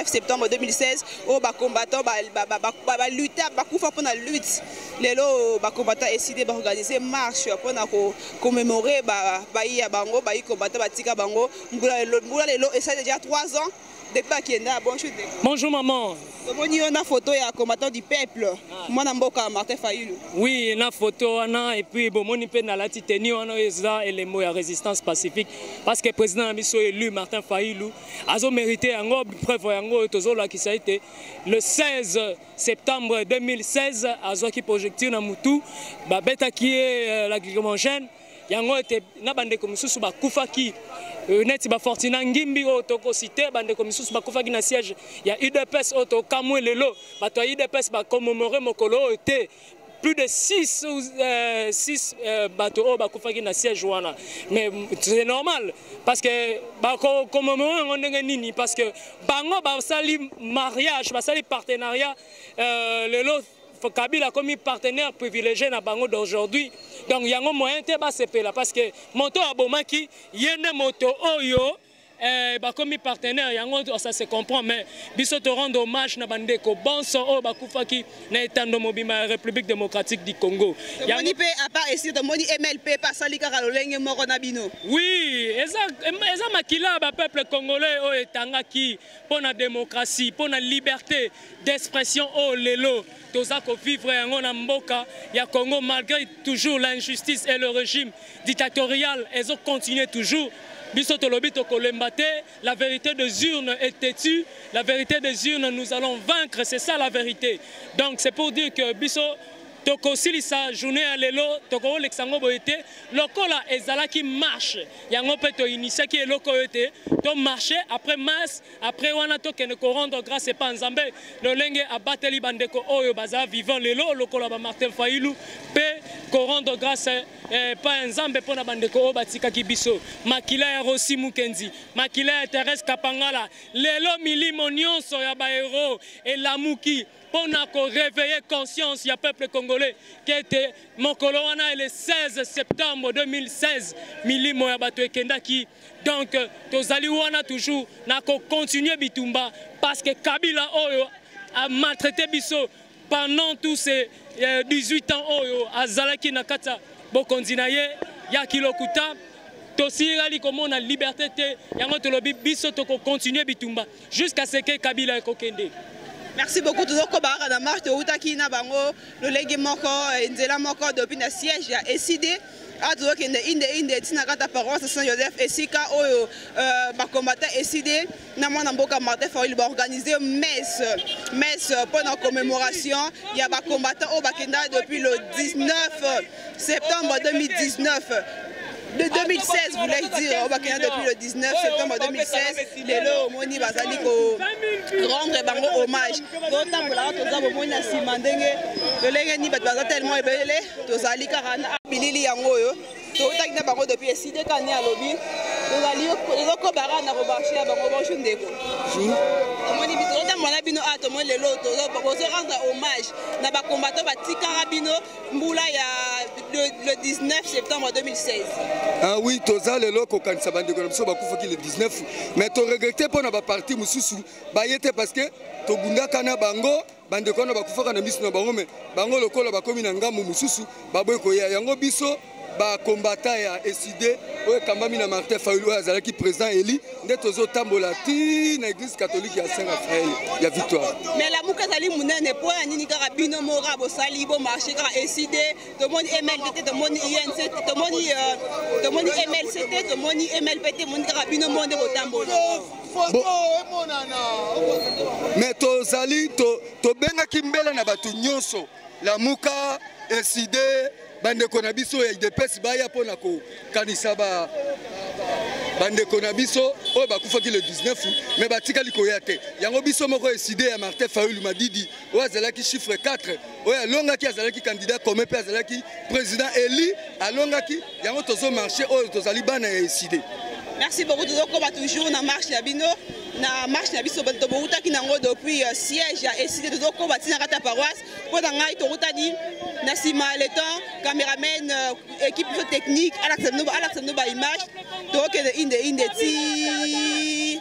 19 septembre 2016 au combattant lutter pour la lutte les combattants décidé d'organiser marche pour commémorer bango combattant batika bango et ça déjà 3 ans depuis qu'il a bonjour maman. On a une photo ya combattant du peuple. Moi namboka Martin Fayulu. Oui, une photo et puis bon moni pe na la titeni wana eza élément ya résistance pacifique parce que président Amiso élu Martin Fayulu azo mérité yango preuve yango tozola qui ça a été le 16 septembre 2016 azo ki projectile na mutu ba beta qui est lacrymogène yango était na bande comme sous ba kufaki neti ba Fortina Ngimbi otoko cité bande comme sous ba kufaki na siège ya UDPS oto kamwe lelo bato UDPS ba commémorer mokolo était plus de 6 bateaux bakufaki na siège wana mais c'est normal parce que ba commémorer on nini parce que bango ba sali mariage ba sali partenariat lelo Kabila comme partenaire privilégié na bango d'aujourd'hui donc yango moyen te ba sepela parce que moto abomaki yene moto oyo comme partenaire yango ça se comprend mais biso to rendre hommage na bandeko bonso o bakufaki na etando mobima République démocratique du Congo moni pe à part ici de moni MLP pas sali kaka lolenge moko na bino oui eza makila ba peuple congolais o etangaki pour la démocratie pour la liberté d'expression o lelo toza ko vivre yango na mboka ya Congo malgré toujours l'injustice et le régime dictatorial ils ont continué toujours. La vérité des urnes est têtue, la vérité des urnes nous allons vaincre, c'est ça la vérité. Donc c'est pour dire que Bisso Toko Silisa journée à l'élo, Toko Lexango Boete, Lokola Ezala qui marche, Yango Peto Initié qui est loko ete, to marcher après masse, après Wanato qui ne rendre grâce et pas en Zambé, le Lenge a battu Bandeko Oyo Baza vivant l'élo, Lokola Martin Fayulu, P, rendre grâce pas en Zambé pour la Bandeko Batika Kibiso, Makila ya Rossi Mukenzi, Makila ya Thérèse Kapangala, l'élo Mili Monion Soyaba Héros et Lamouki. Pour réveiller conscience, il y a peuple congolais qui était Mokoloana le 16 septembre 2016. Mili Moyabato et Kendaki. Donc, Tozaliwana toujours n'a continué Bitumba parce que Kabila Oyo a maltraité Bisso pendant tous ces 18 ans Oyo à Zalaki Nakata Bokondinaye Yakilokuta. Tosirali comme on a liberté, yango tolobi Bisso toko continuer Bitumba jusqu'à ce que Kabila ekokende. Merci beaucoup toujours Kobara na marche de Outaki na bango le legi moko nzela moko depuis na siège ya SID a toujours que inde tina kata paroisse Saint Joseph esika oyo ba combattant SID na mwana mboka Martin Fayulu ba organiser messe pour la commémoration ya ba combattant au bakenda depuis le 19 septembre 2019. De 2016, voulais dire, on va depuis le 19 septembre 2016, les lots moni bazali ko rendre bango hommage. D'autant que là, tous avons moni asimandenge, le lengue ni bazali tellement ebele, tous ali karana bilili yango yo. D'autant que bango depuis SID kani à lobby, tous ali les ko barana ko marché à bango bonjour ndeko. Moni bitota mona bino ato moni les lots, tous rendre hommage na ba combattant batika rabino mbula ya le 19 septembre 2016. Ah oui, toza le loko quand ça bande comme ça bakufaki le 19 mais to regretter pour na ba parti mususu ba yete parce que to bunda kana bango bande kono bakufaka na misu na bango mais bango lokola bakomi na ngambu mususu baboy ko ya yango biso ba combattant ya SID o kambami na Martin Fayulu azalaki président Eli nde tozo tambola ti na église catholique ya Saint Raphaël ya Victoire. Mais la muka zali munene po ya nini kaka bino mora bo sali bo marché kaka SID to moni MLPT to moni INC to moni MLCT to moni MLPT moni kaka bino monde bo tambola. Mais tozali to benga kimbela na batu nyonso la muka SID bande konabiso ya IDPS baya pona ko kanisa ba bande konabiso o bakufaki le 19 mais batika likoya te yango biso moko SID ya Martin Fayulu Madidi o azalaki chiffre 4 o alongaki azalaki candidat comme pe azalaki président Eli alongaki yango tozo marché o tozali bana ya SID. Merci beaucoup toujours na marche ya bino na marche na biso to bouta ki nango depuis siège ya SID to ko batina kata paroisse po na ngai to rutani na sima le temps caméraman équipe technique ala ba image to ke inde ti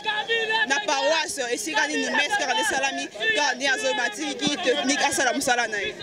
na paroisse esika nini messe kaka nde esalami kaka nde azobatiki technique asala mosala na ye.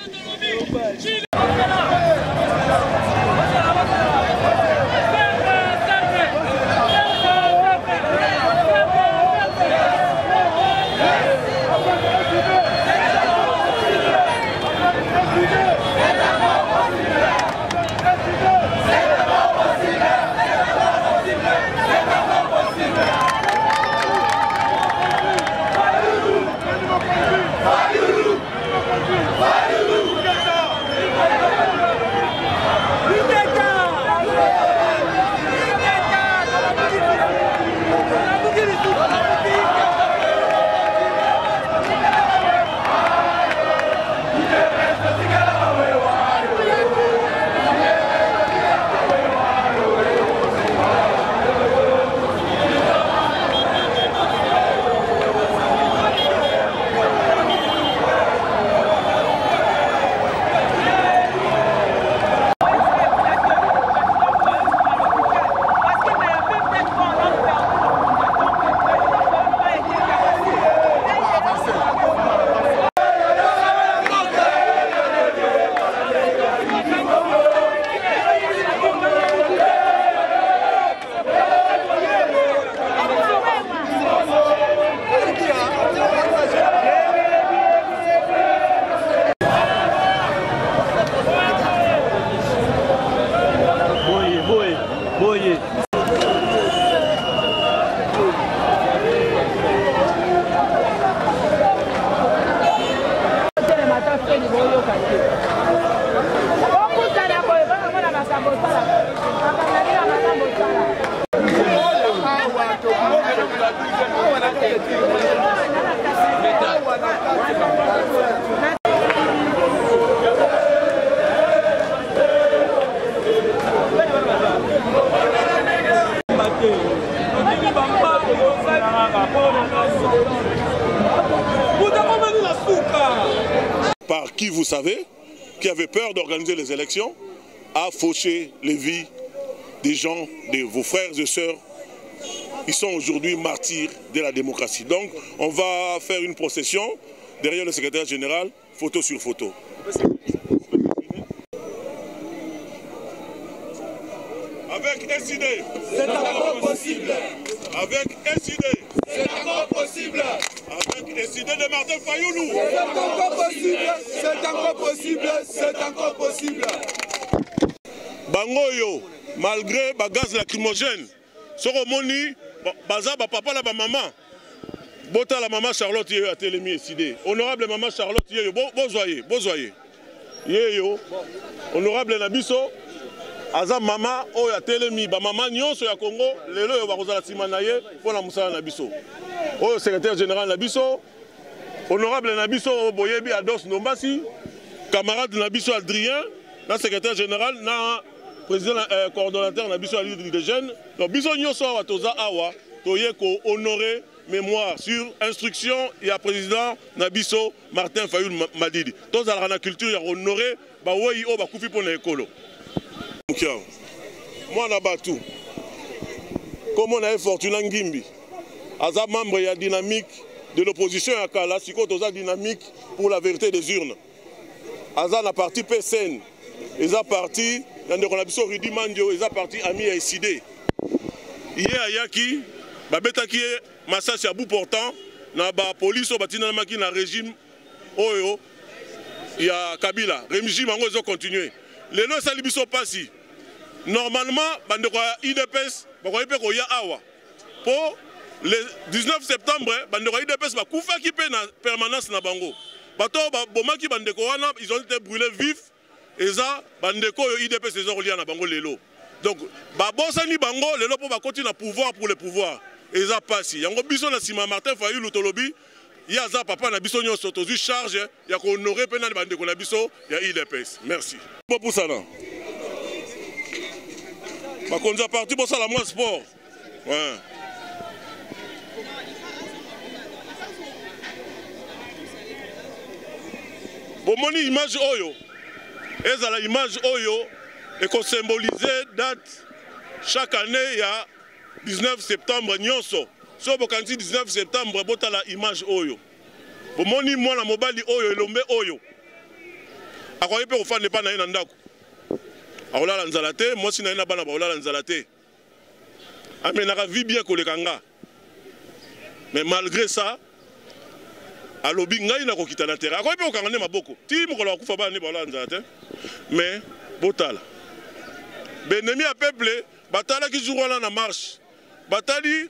Par qui vous savez, qui avait peur d'organiser les élections, a fauché les vies des gens, de vos frères et sœurs. Ils sont aujourd'hui martyrs de la démocratie. Donc, on va faire une procession derrière le secrétaire général, photo sur photo. Avec SID, c'est encore possible. Avec SID, c'est encore possible. Avec SID de Martin Fayoulou, c'est encore possible. C'est encore possible. C'est encore possible. Bangoyo, malgré le gaz lacrymogène, soko moni baza ba papa la ba maman. Bota la maman Charlotte a télémi SID. Honorable maman Charlotte yeyo, bozoye. Yeyo, honorable Nabiso. Aza mama oyo atelemi ba mama nyonso ya Congo lelo yo bakozala sima na ye pona musala na biso oyo secrétaire général na biso honorable na biso boyebi Ados Nombasi camarade na biso Adrien na secrétaire général na président coordonnateur na biso Ligue des jeunes donc biso nyonso awa toza awa toye ko honorer mémoire sur instruction ya président na biso Martin Fayoulou Madidi tozala na culture ya honorer ba woyi o ba kufi pona ekolo. Moi Nabatu, comme on a Fortuna Ngimbi, Aza membre ya dynamique de l'opposition à Kala, Siko Toza dynamique pour la vérité des urnes. Aza na parti PSN, Eza parti, Nandekonabiso Ridi Mandio, Eza parti Ami à SID. Hier Ayaki, Babetaki massage à bout portant, na ba police au batina maki na régime Oyo, il y a Kabila, régime en gros continuer. Les lois salibiso passi. Normalement, IDPS pour le 19 septembre, IDPS va couper la permanence na bango. Ils ont été brûlés vifs et ça, IDPS ils ont relié na bango lelo. Donc, Babosani bango lelo pour continuer à pouvoir pour le pouvoir. Et ça passe. Yango biso na sima Martin Fayoulou tolobi, ya za papa na biso nyonso tozu charge ya ko honorer pena bandeko na biso ya IDPS. Merci. Pour ça là. On a parti pour ça la moins sport. Ouais. Bon, mon image Oyo. Et la image Oyo est qu'on symbolise date chaque année, il y a 19 septembre, Nyonso. so bokanisi 19 septembre botala image oyo bomoni mwana mobali oyo elombe oyo akoyi mpe kofanda epai na ye na ndako akolala nzala te mwasi na ye na bana bakolala nzala te amenaka vi bien koleka nga mais malgré ça alobi ngai nakokita na terrain akoyi mpe kokanga nde maboko ti mokolo akufa bana nde bakolala nzala te mais botala benemi ya peuple batalaki jour wana na marche batali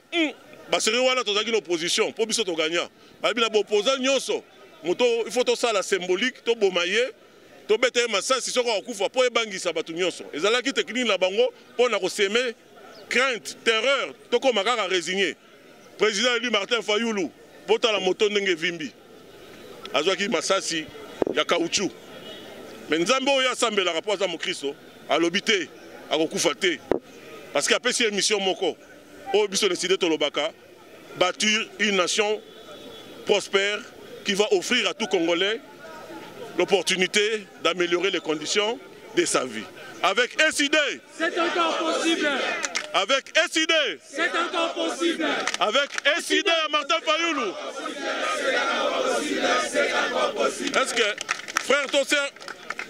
baseri wana tozalaki na opposition mpo biso toganya balobi na bopoza nyonso moto il faut tosala symbolique toboma ye tobeta ye masasi soko akufa mpo ebangisa bato nyonso ezalaki technique na bango mpo na koseme crainte terreur tokoma kaka résigné président élu Martin Fayulu botala moto ndenge evimbi azwaki masasi ya caoutchouc mais nzambe oyo asambelaka mpo aza mokristo alobi te akokufa te parce que apesi ye mission moko oyo biso décidé tolobaka bâtir une nation prospère qui va offrir à tout Congolais l'opportunité d'améliorer les conditions de sa vie. Avec SID, c'est encore possible. Avec SID, c'est encore possible. Avec SID à Martin Fayulu. Est-ce que, frère Tossé,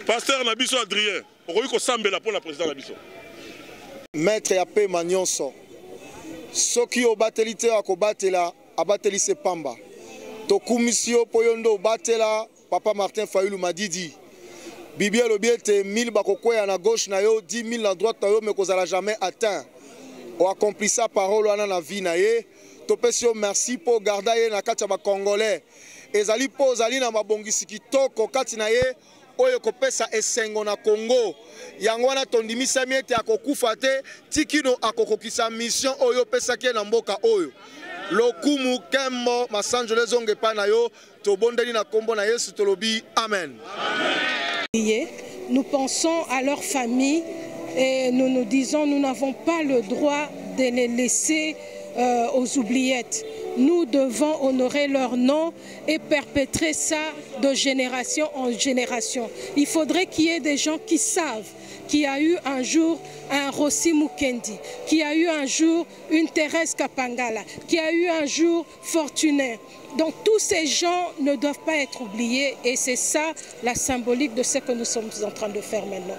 pasteur Nabiso Adrien, on ko sambela pour la présidente Nabiso? Maître Yapé Magnonso, soki obateli te akobatela abateli se pamba. Tokumisio poyondo batela Papa Martin Fayulu Madidi. Bibi alobiete 1000 bakokwea na gauche na yo 10 000 na droite na yo mais kozala jamais atteint. O accompli sa parole wana na vie na ye. Topesio merci pour garder ye na kati ya ba Congolais. Ezali po zali na mabongisi kitoko kati na ye oyo kopesa esengo na Congo. Yango wana tondimisa miete akokufa te tikino akokokisa mission oyo pesaki na mboka oyo. Lokumu kembo masanjole zonge pa na yo tobondeli na kombo na Yesu tolobi amen. Nous pensons à leur famille et nous nous disons nous n'avons pas le droit de les laisser aux oubliettes. Nous devons honorer leur nom et perpétrer ça de génération en génération. Il faudrait qu'il y ait des gens qui savent qu'il y a eu un jour un Rossi Mukendi, qu'il y a eu un jour une Thérèse Kapangala, qu'il y a eu un jour Fortuné. Donc tous ces gens ne doivent pas être oubliés et c'est ça la symbolique de ce que nous sommes en train de faire maintenant.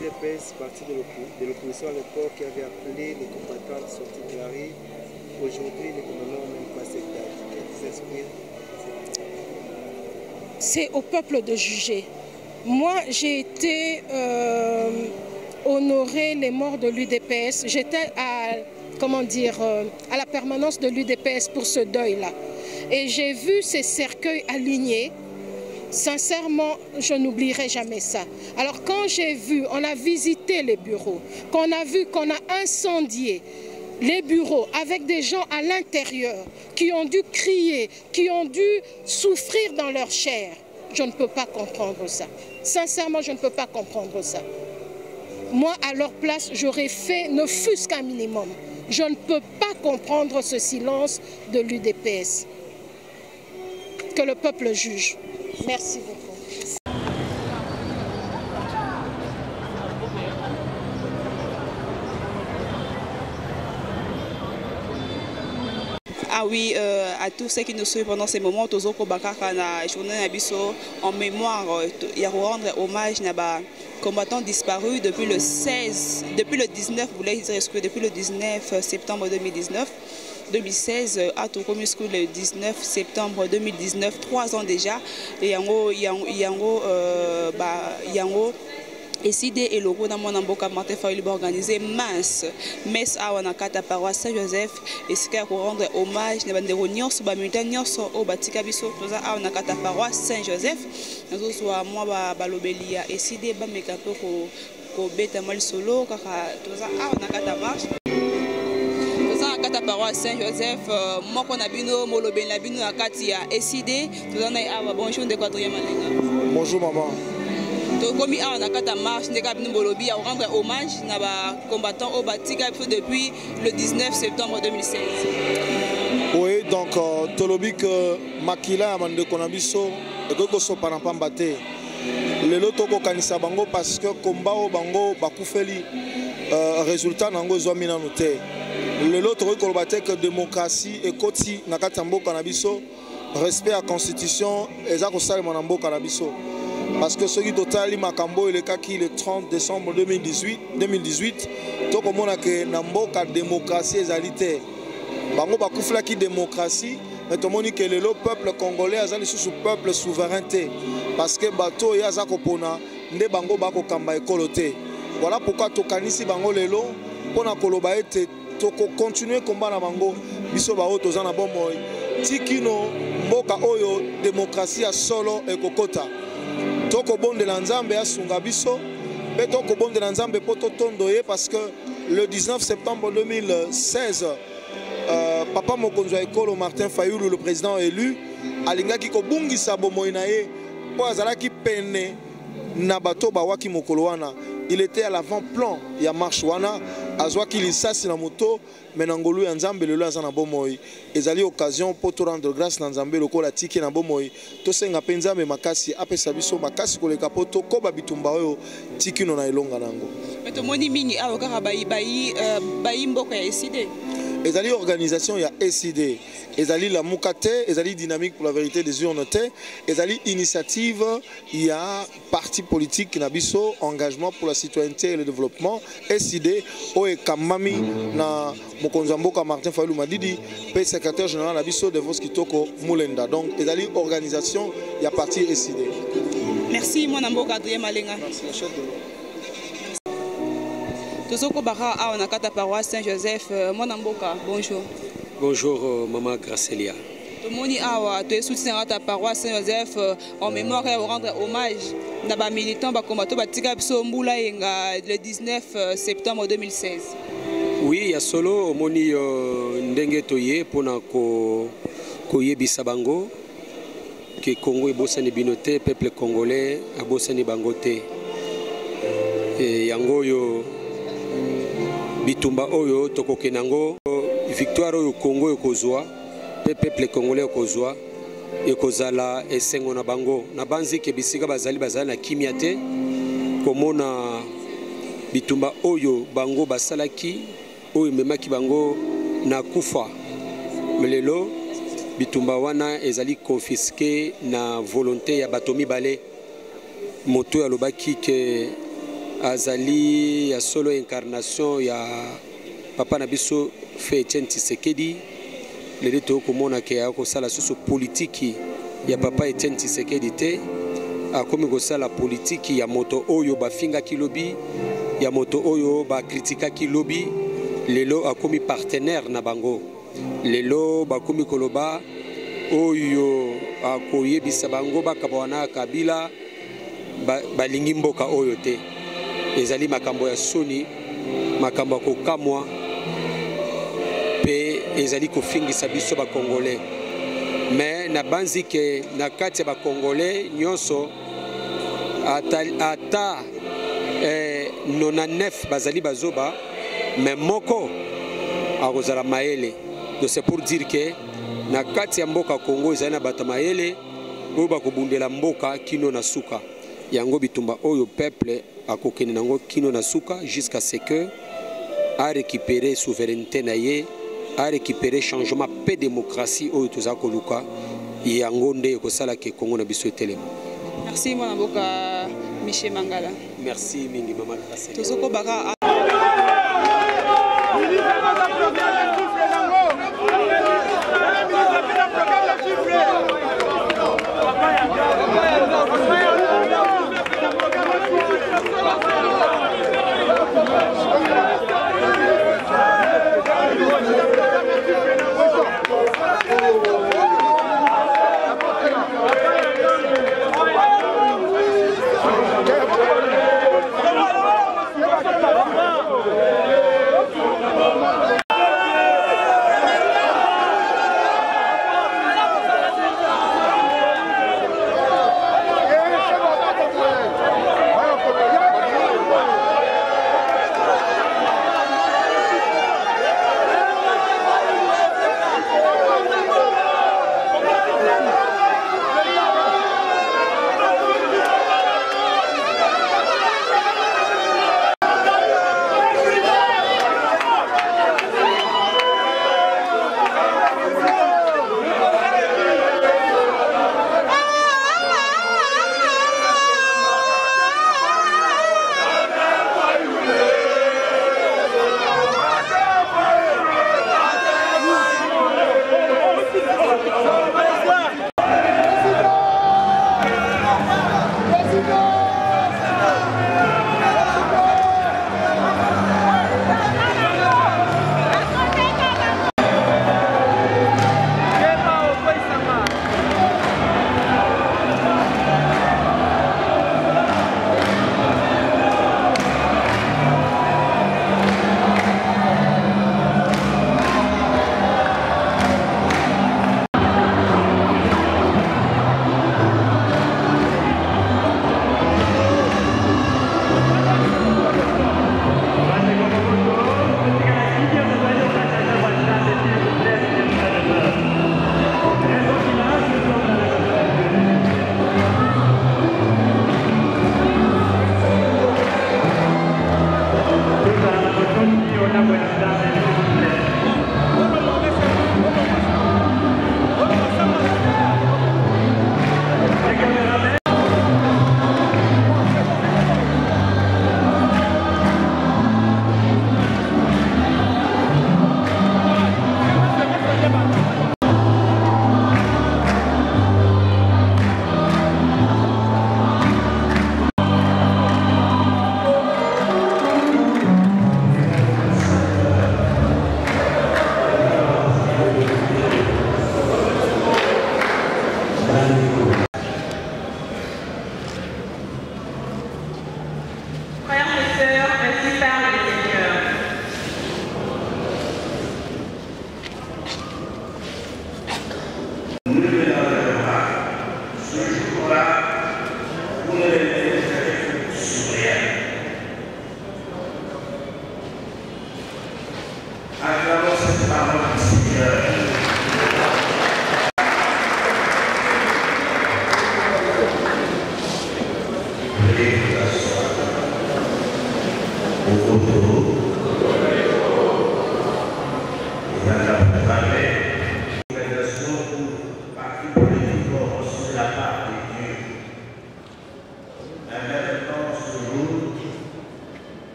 L'UDPS, parti de l'opposition à l'époque, qui avait appelé les combattants sortis de la rue. Aujourd'hui, les combattants n'ont même pas cette date. C'est au peuple de juger. Moi, j'ai été honorer les morts de l'UDPS. J'étais à la permanence de l'UDPS pour ce deuil-là. Et j'ai vu ces cercueils alignés. Sincèrement, je n'oublierai jamais ça. Alors quand j'ai vu, on a visité les bureaux, qu'on a vu qu'on a incendié les bureaux avec des gens à l'intérieur qui ont dû crier, qui ont dû souffrir dans leur chair, je ne peux pas comprendre ça. Sincèrement, je ne peux pas comprendre ça. Moi, à leur place, j'aurais fait ne fût-ce qu'un minimum. Je ne peux pas comprendre ce silence de l'UDPS. Que le peuple juge. Merci beaucoup. Ah oui, à tous ceux qui nous suivent pendant ces moments, tous ceux la journée Nabiso en mémoire, il y a rendre hommage à combattants disparus depuis le 19 septembre 2016 à Tokomi School le 19 septembre 2019, 3 ans déjà, et Yango SID et le groupe d'Amboka Martin Fayulu organisé messe à Wanakata paroisse Saint-Joseph et ce qui a rendre hommage à bandero nyonso ba militaire nyonso au batika biso toza à Wanakata paroisse Saint-Joseph nazo soit moi balobeli ya SID ba mekapo ko beta mal solo kaka toza à Wanakata marche toza Nakata paroisse Saint-Joseph moko na bino molobeli na bino akati ya SID toza na awa bonjour de 4e malenga. Bonjour maman. Comme on a fait marche, on rendre hommage à combattants au Batika depuis le 19 septembre 2016. Oui, donc Tolobi que Makila Amande Konabiso et que so Panampambate. Le loto ko kanisa bango parce que combat au bango bakufeli résultat nango zomina noté. l'autre que démocratie et koti nakatambo kanabiso respect à constitution et ça ça manambo kanabiso parce que ce qui total makambo il est qui le 30 décembre 2018 to komona que namboka démocratie ezalité bango bakufla ki démocratie mais to moni que le peuple congolais azali sous peuple souveraineté parce que bato ya za kopona nde bango bako kamba ekoloté voilà pourquoi tokanisi bango lelo pona koloba ete toko continuer combat na bango biso ba oto za na bomoy tikino mboka oyo démocratie solo ekokota toko bonde la nzambe asunga biso pe toko bonde la nzambe poto tondoye parce que le 19 septembre 2016 papa mokonzo ekolo Martin Fayulu le président élu alingaki ko bungisa bomoy na ye po azalaki pene na bato bawaki mokolo wana. Il était à l'avant-plan, il y a marche wana, azwa ki lisasi na moto, menangolu ya nzambe lelo azana bomoy. Ezali occasion pour te rendre grâce na nzambe lokola tiki na bomoy. To senga penza me makasi apesa biso makasi koleka poto ko babitumba oyo tiki no na elonga nango. Mais to moni mingi awo kaka bayi mboka ya SID. Ezali organisation ya SID. Ezali la Mukate, ezali dynamique pour la vérité des urnes, ezali initiative, il y a parti politique nabiso, engagement pour la citoyenneté et le développement, SID, oe kamami na mokonzo mboka Martin Fayulu Madidi, pe secrétaire général nabiso de Voski Toko Mulenda. Donc ezali organisation, il y a parti SID. Merci mon mboka Adrien Malenga. Merci chef de l'ordre. Tozoko Bara a Nakata paroisse Saint-Joseph, mon mboka, bonjour. Bonjour Maman Gracelia. Tout le monde est soutien à ta paroisse Saint-Joseph en mémoire et rendre hommage à les militants le 19 septembre 2016. Oui, il y a solo moni ndenge toye pona ko yebisa bango que Congo est bosani binote peuple congolais a bosani bangote et yango yo bitumba oyo tokokenango victoire au Congo ekozwa peuple congolais ekozwa ekozala esengo na bango na banzi ke bisika bazali na kimia te komona bitumba oyo bango basalaki oyo memaki bango na kufa melelo bitumba wana ezali confisqué na volonté ya bato mibale moto ya lobaki ke azali ya solo incarnation ya papa na biso fait Etienne Tshisekedi le reto komona ke akosala susu politiki ya papa Etienne Tshisekedi te akomi kosala politiki ya moto oyo bafinga kilobi ya moto oyo ba kritika kilobi lelo akomi partenaire na bango lelo bakomi koloba oyo akoyebisa bango bakabwana kabila balingi mboka oyo te ezali makambo ya soni makambo kokamwa pe ezali kofingisa biso ba congolais mais na banzi ke na kati ya ba congolais nyonso ata 99 bazali bazoba mais moko akozala maele donc c'est pour dire que na kati ya mboka Congo ezali na bato maele oyo bakobundela mboka kino na suka yango bitumba oyo peuple akokene nango kino na suka jusqu'à ce que a récupérer souveraineté naye a récupérer changement paix démocratie oyo toza koluka yango nde ekosala ke Congo na biso etelema. Merci mwana mboka Michel Mangala. Merci mingi Maman Gracelia. Tozoko Bara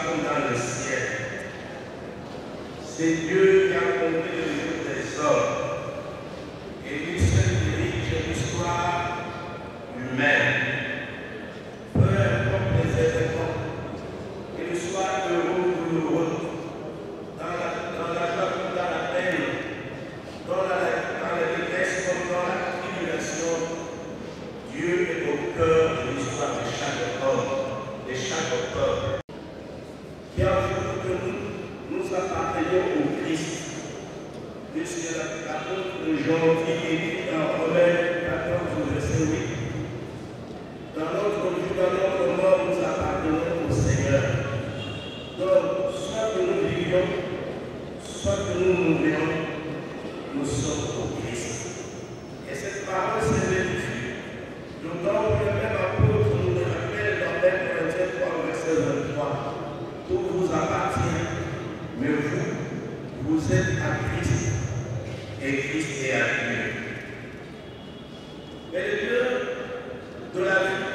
comme dans le ciel. C'est Dieu qui a compté le jour des hommes. Et lui seul dirige l'histoire humaine. Peu importe les événements, qu'il soit heureux ou douloureux, dans la joie comme dans la peine, dans la détresse comme dans la tribulation, Dieu est au cœur de l'histoire de chaque homme, de chaque peuple. Qui a voulu que nous appartenions au Christ, puisque l'apôtre Jean dit écrit dans Romains 14, verset 8. Dans notre vie, dans notre mort, nous appartenons au Seigneur. Donc, soit que nous vivions, soit que nous mourions, nous sommes au Christ. Et cette parole s'est vérifiée. D'autant que le même apôtre nous le rappelle dans 1 Corinthiens 3, verset 23. Tout vous appartient, mais vous êtes à Christ, et Christ est à Dieu. Mais le Dieu de la vie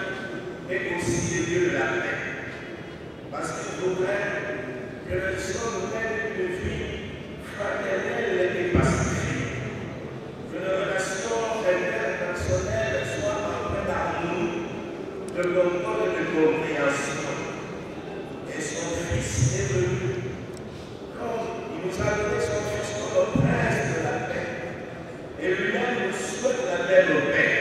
est aussi le Dieu de la paix. Parce qu'il faudrait que les hommes mènent une vie fraternelle et pacifique. Que les relations interpersonnelles soient empreintes d'harmonie, de concorde et de compréhension. Et son Fils est venu, comme il nous a donné son Fils comme le prince de la paix. Et lui-même nous souhaite la même paix.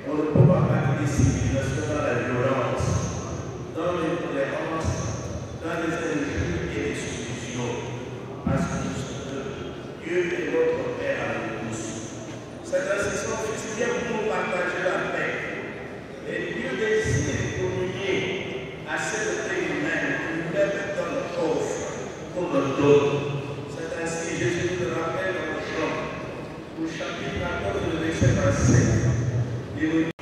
On ne peut pas parler des civilisations dans la violence, dans l'intolérance, dans les injures et les solutions. Parce que Dieu est notre Père à nous tous. C'est ainsi son Fils vient pour nous partager la paix. Et Dieu désire communier à cette paix humaine qui nous met dans le offre pour le don. C'est ainsi Jésus nous le rappelle dans le Jean, au chapitre 14, verset 27.